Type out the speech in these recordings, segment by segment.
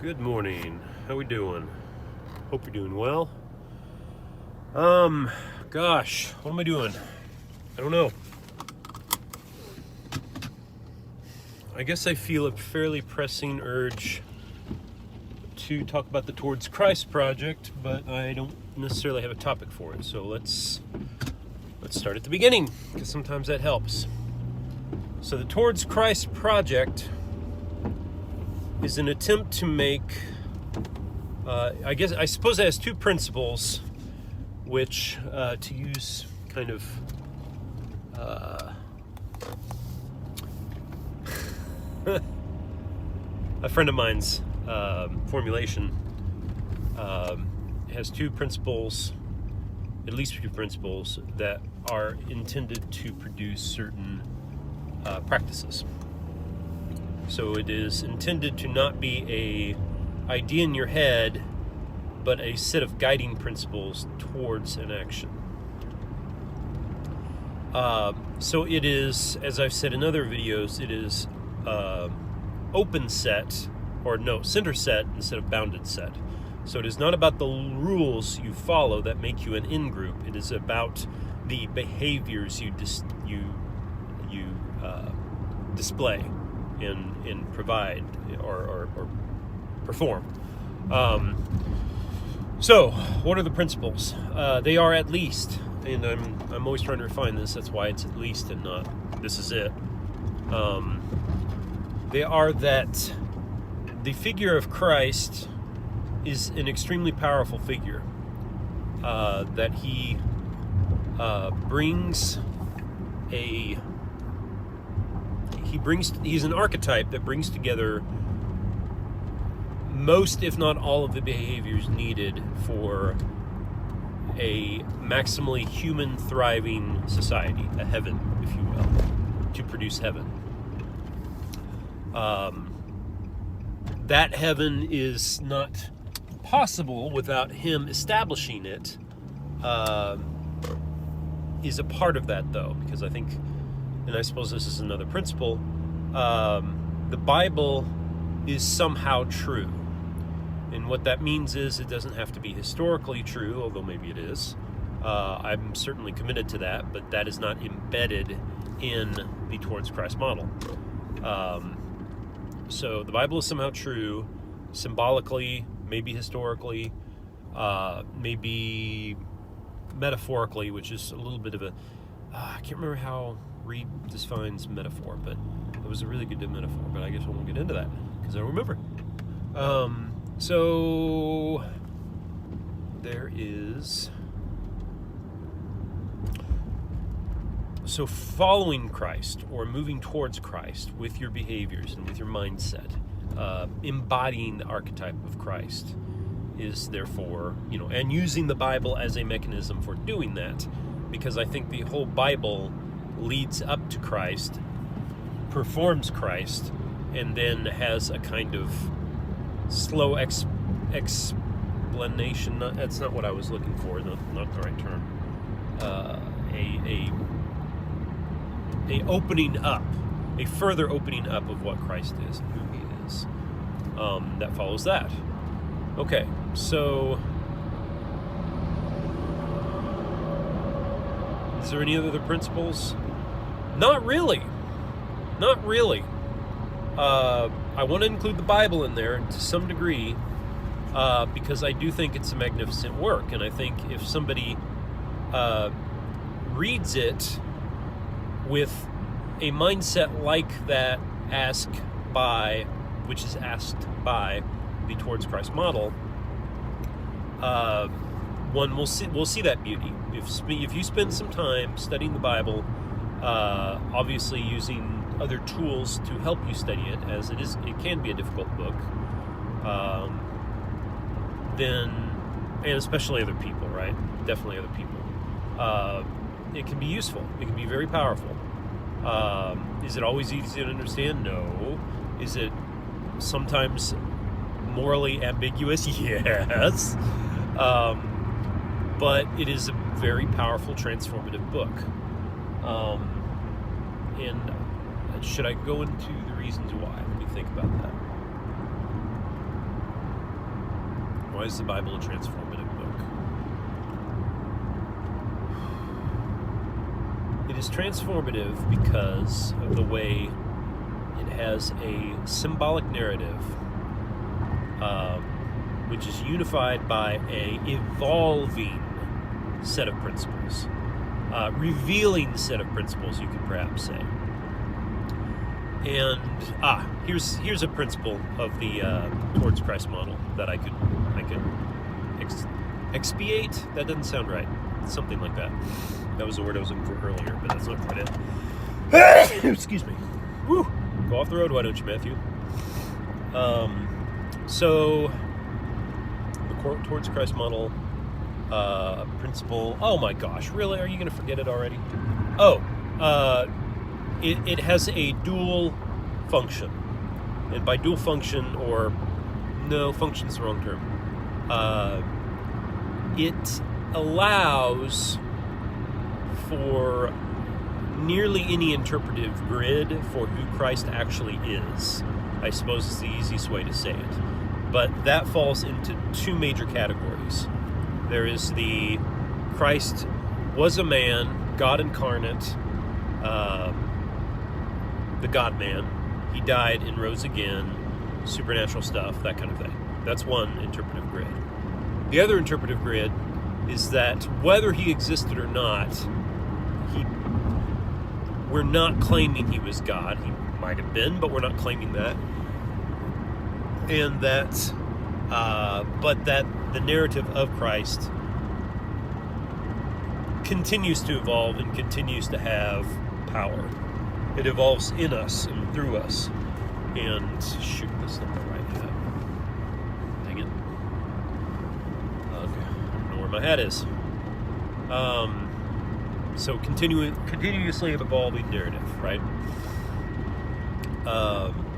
Good morning. How we doing? Hope you're doing well. Gosh, what am I doing? I don't know. I guess I feel a fairly pressing urge to talk about the Towards Christ project, but I don't necessarily have a topic for it. So let's start at the beginning, because sometimes that helps. So the Towards Christ project is an attempt to make, I suppose it has two principles, which, to use kind of, a friend of mine's formulation, has two principles, at least two principles, that are intended to produce certain practices. So it is intended to not be a idea in your head, but a set of guiding principles towards an action. So it is, as I've said in other videos, it is open set, center set instead of bounded set. So it is not about the rules you follow that make you an in-group. It is about the behaviors you display and provide or perform. So what are the principles? They are at least, and I'm always trying to refine this, that's why it's at least and not this is it. They are that the figure of Christ is an extremely powerful figure, that he he's an archetype that brings together most, if not all, of the behaviors needed for a maximally human thriving society, a heaven, if you will, to produce heaven. That heaven is not possible without him establishing it, is a part of that, though, because I think, and I suppose this is another principle, the Bible is somehow true. And what that means is it doesn't have to be historically true, although maybe it is. I'm certainly committed to that, but that is not embedded in the Towards Christ model. So the Bible is somehow true, symbolically, maybe historically, maybe metaphorically, which is a little bit of a... I can't remember how Reed defines metaphor, but it was a really good metaphor, but I guess I won't get into that, because I don't remember. So there is... So following Christ, or moving towards Christ with your behaviors and with your mindset, embodying the archetype of Christ, is therefore, and using the Bible as a mechanism for doing that, because I think the whole Bible leads up to Christ, performs Christ, and then has a kind of slow explanation. That's not what I was looking for, not the right term. A opening up, a further opening up of what Christ is and who he is. That follows that. Okay, so is there any other principles? Not really. I want to include the Bible in there to some degree, because I do think it's a magnificent work, and I think if somebody reads it with a mindset like that, which is asked by the Towards Christ model, one will see that beauty. If you spend some time studying the Bible, obviously using other tools to help you study it, as it can be a difficult book, then, and especially other people, right? Definitely other people. It can be useful. It can be very powerful. Is it always easy to understand? No. Is it sometimes morally ambiguous? Yes. But it is a very powerful, transformative book. And should I go into the reasons why? Let me think about that. Why is the Bible a transformative book? It is transformative because of the way it has a symbolic narrative, which is unified by a evolving set of principles, revealing set of principles, you could perhaps say. And here's a principle of the Towards Christ model that I could expiate. That doesn't sound right. Something like that. That was the word I was looking for earlier, but that's not quite it. Excuse me. Woo! Go off the road, why don't you, Matthew? So the Towards Christ model principle. Oh my gosh, really? Are you going to forget it already? It has a dual function. And by dual function, or no, function's the wrong term. It allows for nearly any interpretive grid for who Christ actually is. I suppose is the easiest way to say it. But that falls into two major categories. There is the Christ was a man, God incarnate, the God-man. He died and rose again, supernatural stuff, that kind of thing. That's one interpretive grid. The other interpretive grid is that whether he existed or not, we're not claiming he was God. He might have been, but we're not claiming that. And that, but that the narrative of Christ continues to evolve and continues to have power. It evolves in us and through us. And shoot, this is not the right hat. Dang it. Okay, I don't know where my hat is. So continuously evolving narrative, right?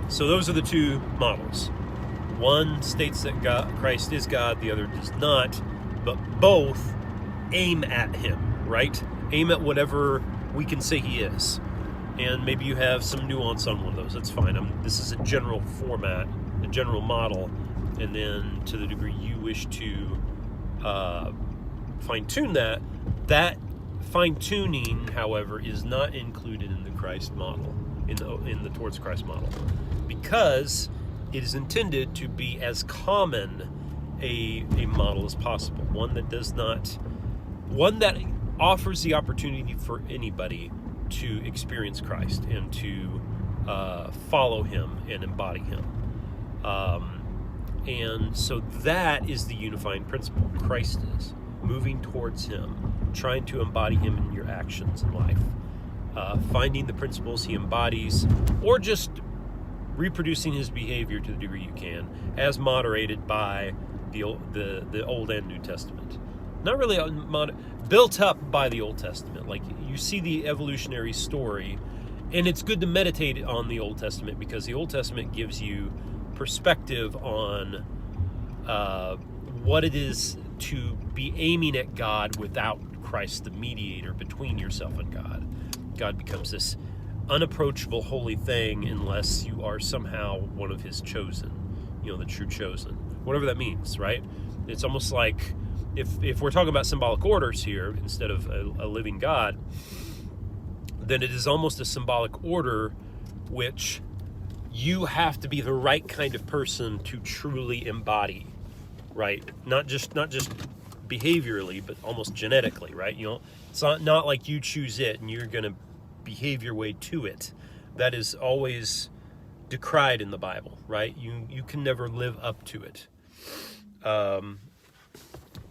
So those are the two models. One states that Christ is God, the other does not, but both aim at him, right? Aim at whatever we can say he is. And maybe you have some nuance on one of those. That's fine. This is a general format, a general model, and then to the degree you wish to fine-tune that fine-tuning, however, is not included in the Christ model, in the Towards Christ model, because it is intended to be as common a model as possible, one that offers the opportunity for anybody to experience Christ and to follow him and embody him. And so that is the unifying principle. Christ is moving towards him, trying to embody him in your actions in life, finding the principles he embodies, or just reproducing his behavior to the degree you can, as moderated by the Old and New Testament. Not really built up by the Old Testament. Like, you see the evolutionary story, and it's good to meditate on the Old Testament because the Old Testament gives you perspective on what it is to be aiming at God without Christ, the mediator between yourself and God. God becomes this unapproachable holy thing unless you are somehow one of his chosen, the true chosen, whatever that means, right? It's almost like if we're talking about symbolic orders here instead of a living God, then it is almost a symbolic order which you have to be the right kind of person to truly embody, right? Not just behaviorally, but almost genetically, right? It's not like you choose it and you're going to behave your way to it. That is always decried in the Bible, right? You can never live up to it.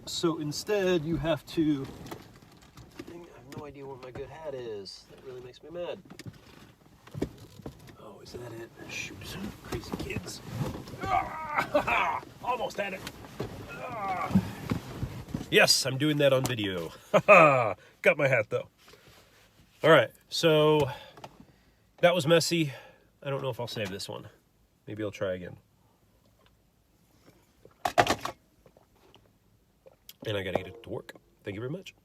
So instead, you have to... I have no idea where my good hat is. That really makes me mad. Oh, is that it? Shoot, crazy kids. Almost had it. Yes, I'm doing that on video. Got my hat, though. All right, so that was messy. I don't know if I'll save this one. Maybe I'll try again. And I got to get it to work. Thank you very much.